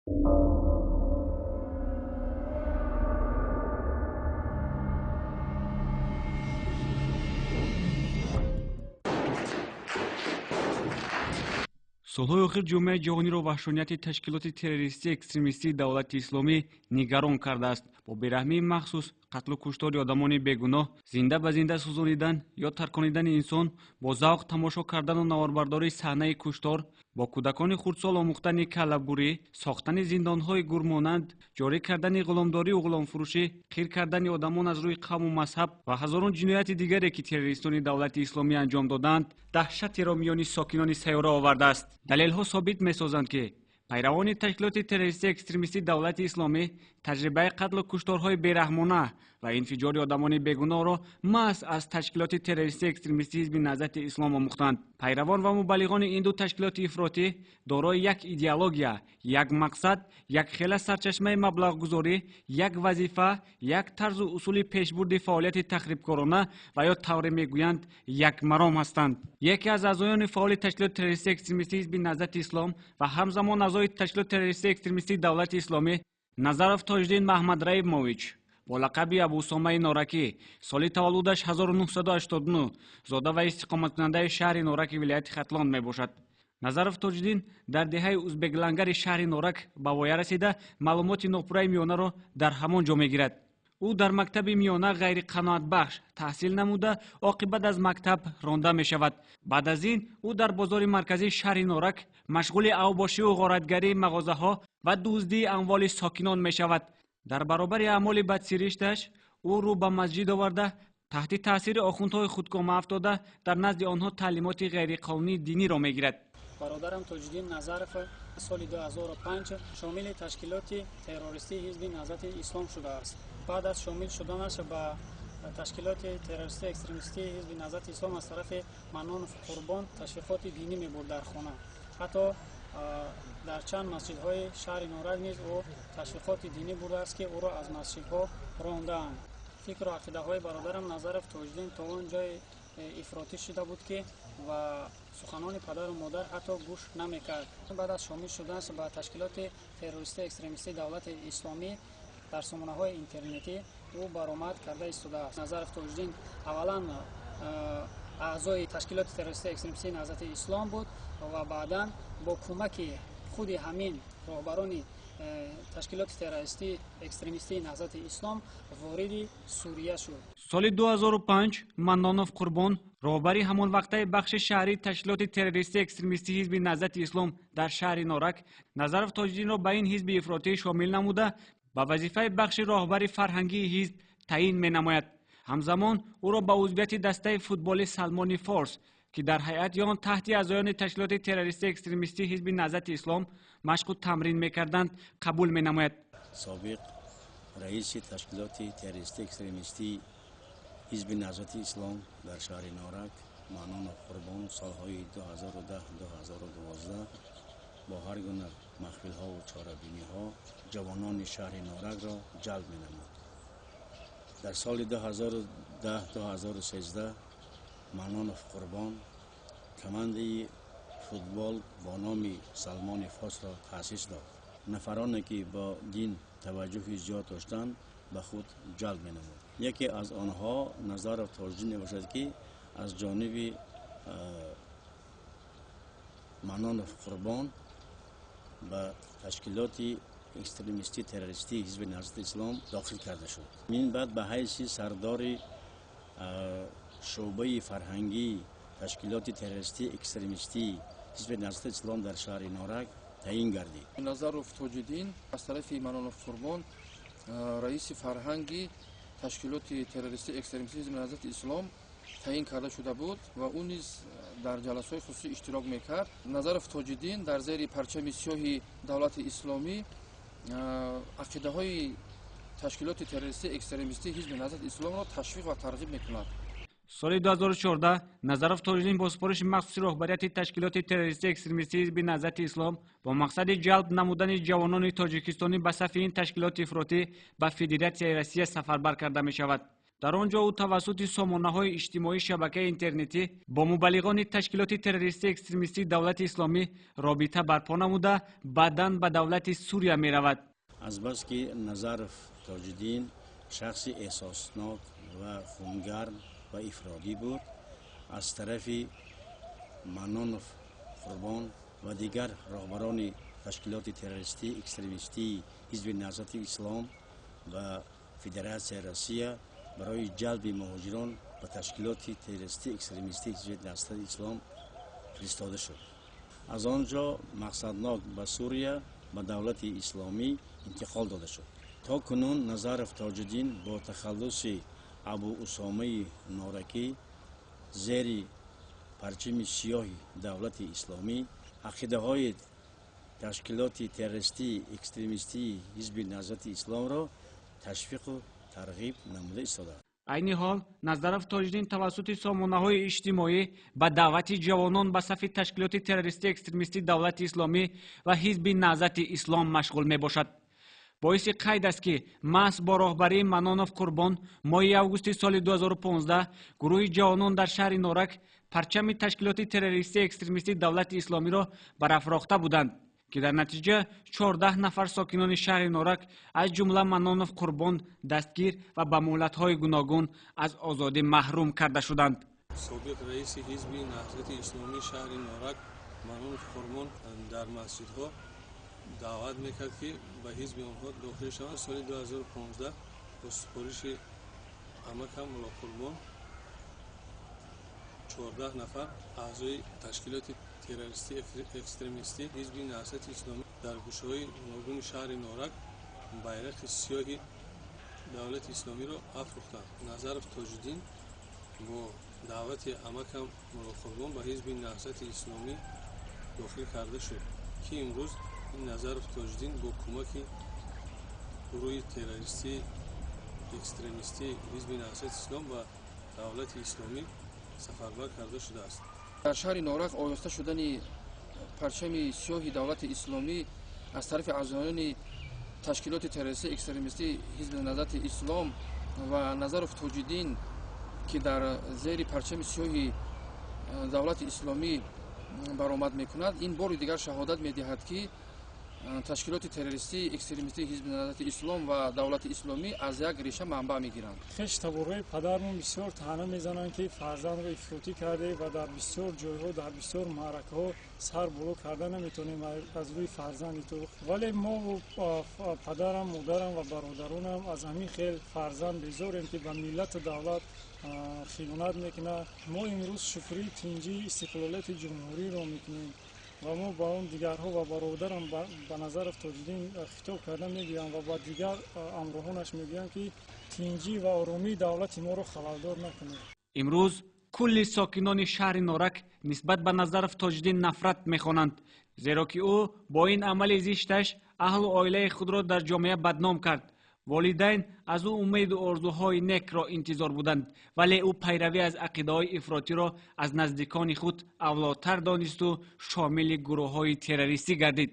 солҳои охир ҷомеаи ҷаҳониро ваҳшонияти ташкилоти террористии экстремистии давлати исломӣ нигарон кардааст. Бо бераҳмии махсус қатлу куштори одамони бегуноҳ, зинда ба зинда сӯзонидан ё тарконидани инсон, бо завқ тамошо кардану наварбардории саҳнаи куштор, бо кӯдакони хурдсол омӯхтани калабурӣ, сохтани зиндонҳои гурмонанд, ҷорӣ кардани ғуломдорию ғуломфурӯшӣ, қир кардани одамон аз рӯи қавму мазҳаб ва ҳазорон ҷинояти дигаре, ки террористони давлати исломӣ анҷом доданд, даҳшатеро миёни сокинони сайёра овардааст. далелҳо собит месозанд, ки пайравони ташкилоти террористии экстремистии давлати исломӣ таҷрибаи қатлу кушторҳои бераҳмона ва инфиҷори одамони бегуноҳро маҳз аз ташкилоти террористии экстремистии ҳизби наҳзати ислом омӯхтанд. пайравон ва мубаллиғони ин ду ташкилоти ифротӣ дорои як идеология, як мақсад, як хела сарчашмаи маблағгузорӣ, як вазифа, як тарзу усули пешбурди фаъолияти тахрибкорона ва ё тавре мегӯянд як маром ҳастанд. яке аз аъзоёни фаъоли ташкилоти террористии экстремистии ҳизби наҳзати ислом ва ҳамзамон аъзои ташкилоти террористии экстремистии давлати исломӣ Назаров Тоҷдин Маҳмадраимович бо лақаби Абусомаи Норакӣ, соли таваллудаш 1989, зода ва истиқоматкунандаи шаҳри Норак вилояти Хатлон мебошад. Назаров Тоҷдин дар деҳаи узбеклангари шаҳри Норак ба воя расида маълумоти нопурраи миёнаро дар ҳамон ҷо мегирад. ӯ дар мактаби миёна ғайриқаноатбахш таҳсил намуда, оқибат аз мактаб ронда мешавад. баъд аз ин ӯ дар бозори марказии шаҳри Норак машғули авбошиву ғоратгарии мағозаҳо ва дуздии амволи сокинон мешавад. дар баробари аъмоли бадсиришташ ӯ рӯ ба масҷид оварда, таҳти таъсири охундҳои худкома афтода, дар назди онҳо таълимоти ғайриқонунии диниро мегирад. бародарам Тоҷдин Назаров соли 2005 шомили ташкилоти террористии ҳизби наҳзати ислом шудааст. баъд аз шомил шуданаш ба ташкилоти террористии экстремистии ҳизби наҳзати ислом аз тарафи Манонов Қурбон ташвиқоти динӣ мебурд дар хона. ҳатто дар чанд масҷидҳои шаҳри Норак низ ӯ ташвиқоти динӣ будааст, ки ӯро аз масҷидҳо рондаанд. фикру ақидаҳои бародарам Назаров Тоҷдин то он ҷои ифротӣ шуда буд, ки ва суханони падару модар ҳатто гӯш намекард. баъд аз шомил шудан ба ташкилоти террористии экстремистии давлати исломӣ дар сомонаҳои интернетӣ ӯ баромад карда истодааст. Назаров Тоҷдин аввалан аъзои ташкилоти террористии экстремистии наҳзати ислом буд ва баъдан бо кӯмаки худи ҳамин роҳбарони ташкилоти террористии экстремистии наҳзати ислом вориди Сурия шуд. соли 2005 Манонов Қурбон, роҳбари ҳамонвақтаи бахши шаҳрии ташкилоти террористии экстремистии ҳизби наҳзати ислом дар шаҳри Норак, Назаров Тоҷдинро ба ин ҳизби ифротӣ шомил намуда, ба вазифаи бахши роҳбари фарҳангии ҳизб таъин менамояд. ҳамзамон ӯро ба узвияти дастаи футболи Салмони Форс, ки дар ҳайати он таҳти аъзоёни ташкилоти террористии экстремистии ҳизби наҳзати ислом машқу тамрин мекарданд, қабул менамояд. собиқ раиси ташкилоти террористии экстремистии ҳизби наҳзати ислом дар шаҳри Норак, Манонов Қурбон, солҳои 2010-2012 бо ҳар гуна махфилҳову чорабиниҳо ҷавонони шаҳри Норакро ҷалб менамуд. дар соли 2010-2013 Манонов Қурбон командаи футбол бо номи Салмони Фосро таъсис дод. нафароне, ки бо дин таваҷҷӯҳи зиёд доштанд, ба худ ҷалб менамуд. яке аз онҳо Назаров Тоҷдин мебошад, ки аз ҷониби Манонов Қурбон ба ташкилоти экстремистии террористии ҳизби наҳзати ислом дохил карда шуд. ин баъд ба ҳайси сардори шуъбаи фарҳангии ташкилоти террористии экстремистии ҳизби наҳзати ислом дар шаҳри Норак таъин гардид. Назаров Тоҷдин аз тарафи Манонов Қурбон раиси фарҳанги ташкилоти террористии экстремистии ҳизби наҳзати ислом таъин карда шуда буд ва ӯ низ дар ҷаласаҳои хусусӣ иштирок мекард. Назаров Тоҷдин дар зери парчами сиёҳи давлати исломӣ ақидаҳои ташкилоти террористии экстремистии ҳизби наҳзати исломро ташвиқ ва тарғиб мекунад. соли 2014 Назаров Тоҷдин бо супориши махсуси роҳбарияти ташкилоти террористии экстремистии ҳизби наҳзати ислом бо мақсади ҷалб намудани ҷавонони тоҷикистонӣ ба сафи ин ташкилоти ифротӣ ба Федератсияи Россия сафарбар карда мешавад. дар он ҷо ӯ тавассути сомонаҳои иҷтимоии шабакаи интернетӣ бо мубаллиғони ташкилоти террористии экстремистии давлати исломӣ робита барпо намуда баъдан ба давлати Сурия меравад. азбаски Назаров Тоҷиддин шахси эҳсоснок ва хунгарм ва ифродӣ буд, аз тарафи Манонов Қурбон ва дигар роҳбарони ташкилоти террористӣ экстремистии ҳизби наҳзати ислом ва Федератсияи Россия барои ҷалби муҳоҷирон ба ташкилоти террористӣ экстремистии ҳизби наҳзати ислом фиристода шуд. аз он ҷо мақсаднок ба Сурия ба давлати исломӣ интиқол дода шуд. то кунун Назаров Тоҷиддин бо тахаллуси Абу Усомаи Норакӣ зери парчами сиёҳи давлати исломӣ ақидаҳои ташкилоти террористии экстремистии ҳизби наҳзати исломро ташвиқу тарғиб намуда истодааст. айни ҳол Назаров Тоҷиддин тавассути сомонаҳои иҷтимоӣ ба даъвати ҷавонон ба сафи ташкилоти террористии экстремистии давлати исломӣ ва ҳизби наҳзати ислом машғул мебошад. боиси қайд аст ки маҳз бо роҳбарии Манонов Қурбон моҳи августи соли 2015 гурӯҳи ҷавонон дар шаҳри Норак парчами ташкилоти террористии экстремистии давлати исломиро барафрохта буданд ки дар натиҷа 14 нафар сокинони шаҳри Норак аз ҷумла Манонов Қурбон дастгир ва ба муҳлатҳои гуногун аз озодӣ маҳрум карда шуданд. собиқ раиси ҳизби наҳзати исломии шаҳри Норак Манонов Қурбон дар масҷидҳо даъват мекард ки ба ҳизби онҳо дохил шаванд. соли 2015 бо супориши амакам Мулло Қурбон 14 нафар аъзои ташкилоти террористӣ экстремистӣ ҳизби наҳзати исломӣ дар гӯшаҳои гуногуни шаҳри Норак байрақи сиёҳи давлати исломиро афрохтанд. Назаров Тоҷиддин бо даъвати амакам Мулло Қурбон ба ҳизби наҳзати исломӣ дохил карда шуд ки имрӯз Назаров Тоҷиддин бо кӯмаки гурӯҳи террористии экстремистии ҳизби наҳзати ислом ва давлати исломӣ сафарбар карда шудааст. дар шаҳри Норак овёста шудани парчами сиёҳи давлати исломӣ аз тарафи аъзоёни ташкилоти террористии экстремистии ҳизби наҳзати ислом ва Назаров Тоҷиддин ки дар зери парчами сиёҳи давлати исломӣ баромад мекунад, ин бори дигар шаҳодат медиҳад ки ташкилоти террористии экстремистии ҳизби наҳзати ислом ва давлати исломӣ аз як реша манбаъ мегиранд. хеш таборҳои падармон бисёр таъна мезананд ки фарзандро ифротӣ карде ва дар бисёр ҷойҳо дар бисёр маъракаҳо сар боло карда наметавонем аз рӯи фарзанди ту, вале мо падарам, модарам ва бародаронам аз ҳамин хел фарзанд безорем ки ба миллату давлат хиёнат мекунад. мо имрӯз шукрии тинҷии истиқлолияти ҷумҳуриро мекунем ва мо ба он дигарҳо ва бародарам ба Назаров Тоҷиддин хитоб карда мегӯям ва ба дигар амроҳонаш мегӯям ки тинҷӣ ва оромии давлати моро халалдор накунед. имрӯз кулли сокинони шаҳри Норак нисбат ба Назаров Тоҷиддин нафрат мехонанд, зеро ки ӯ бо ин амали зишташ аҳлу оилаи худро дар ҷомеа бадном кард. волидайн аз ӯ умеду орзуҳои некро интизор буданд, вале ӯ пайравӣ аз ақидаҳои ифротиро аз наздикони худ авлотар донисту шомили гурӯҳҳои террористӣ гардид.